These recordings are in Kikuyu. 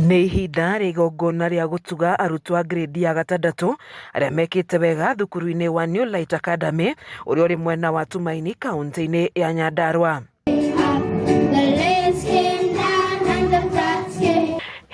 Nĩ ihinda rĩa igongona rĩa gũtuga arutwo a grade ya gatandatũ arĩa mekĩte wega thukuru-inĩ wa New Light Academy ũrĩa ũrĩ mwena wa Tumaini kaunti-inĩ ya Nyandarua.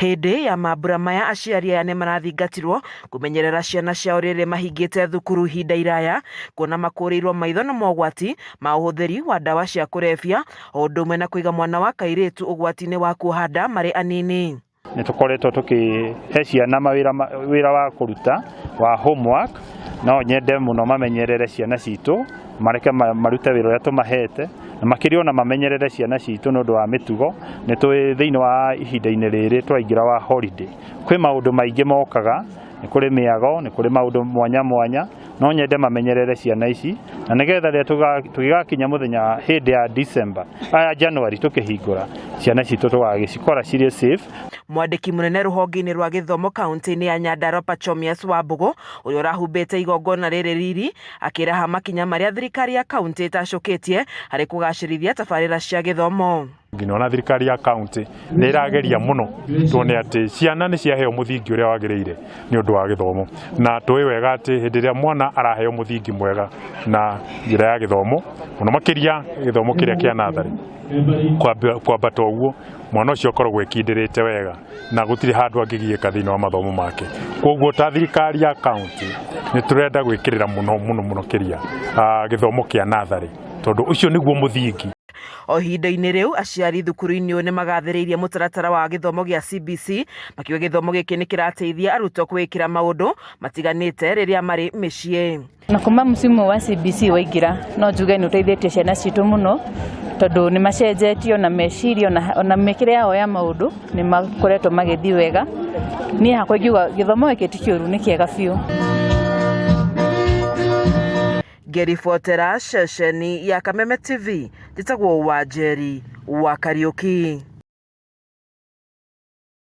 Hĩndĩ ya mambura maya aciari aya nĩ marathingatirwo kũmenyerera ciana ciao rĩrĩa mahingĩte thukuru ihinda iraya, kuona makũrĩirwo maitho na mogwati ma ũhũthĩri wa ndawa cia kũrebia o ũndũ ũmwe na kũiga mwana wa kairĩtu ũgwati-inĩ wa kuoha nda marĩ anini. Nĩ tũkoretwo tũkĩhe ciana wĩra wa kũruta wa homework, no nyende mũno mamenyerere ciana citũ, mareke marute wĩra ũrĩa tũmahete, na makĩria ona mamenyerere ciana citũ nĩ ũndũ wa mĩtugo. Nĩ tũĩ thĩinĩ wa ihinda-inĩ rĩrĩ twaingĩra wa holiday, kwĩ maũndũ maingĩ mokaga, nĩ kũrĩ mĩago, nĩ kũrĩ maũndũ mwanya mwanya, no nyende mamenyerere ciana ici, na nĩgetha rĩrĩa tũgĩgakinya mũthenya hĩndĩ ya December January tũkĩhingũra, ciana citũ tũgagĩcikora cirĩ safe. Mwandĩki mũnene rũhonge-inĩ rwa gĩthomo kaunti-inĩ ya Nyandarua Pachomius Wambũgũ ũrĩa ũrahumbĩte igongona rĩrĩ riri akĩraha makinya marĩa thirikari ya kaunti ĩtacũkĩtie harĩ kũgacĩrithia tabarĩra cia gĩthomo. Nginya ona thirikari ya kaunti nĩ ĩrageria mũno tuone atĩ ciana nĩ ciaheo mũthingi ũrĩa wagĩrĩire nĩ ũndũ wa gĩthomo, na tũĩ wega atĩ hĩndĩ ĩrĩa mwana araheo mũthingi mwega na njĩra ya gĩthomo, mũno makĩria gĩthomo kĩrĩa kĩa natharĩ, kwambata ũguo mwana ũcio akoragwo ekindĩrĩte wega na gũtirĩ handũ angĩgiĩka thĩinĩ wa mathomo make. Koguo ta thirikari ya kaunti nĩ tũrenda gwĩkĩrĩra mũno kĩria gĩthomo kĩa natharĩ, tondũ ũcio nĩguo mũthingi. O ihinda-inĩ rĩu aciari thukuru-inĩ ũyũ nĩ magathĩrĩirie mũtaratara wa gĩthomo gĩa CBC, makiuga gĩthomo gĩkĩ nĩ kĩrateithia arutwo gwĩkĩra maũndũ matiganĩte rĩrĩa marĩ mĩciĩ. Na kuma msimu wa CBC waingĩra no njuge nĩ ũteithĩtie ciana citũ mũno, tondũ nĩ macenjetio na meciria ona mĩkĩre yao ya maũndũ nĩ makoretwo magĩthiĩ wega. Niĩ hakwa ingiuga gĩthomo gĩkĩ ti kĩũru, nĩ kĩega biũ. Ngĩribotera ceceni ya Kameme TV, njĩtagwo Wanjeri wa Kariũki.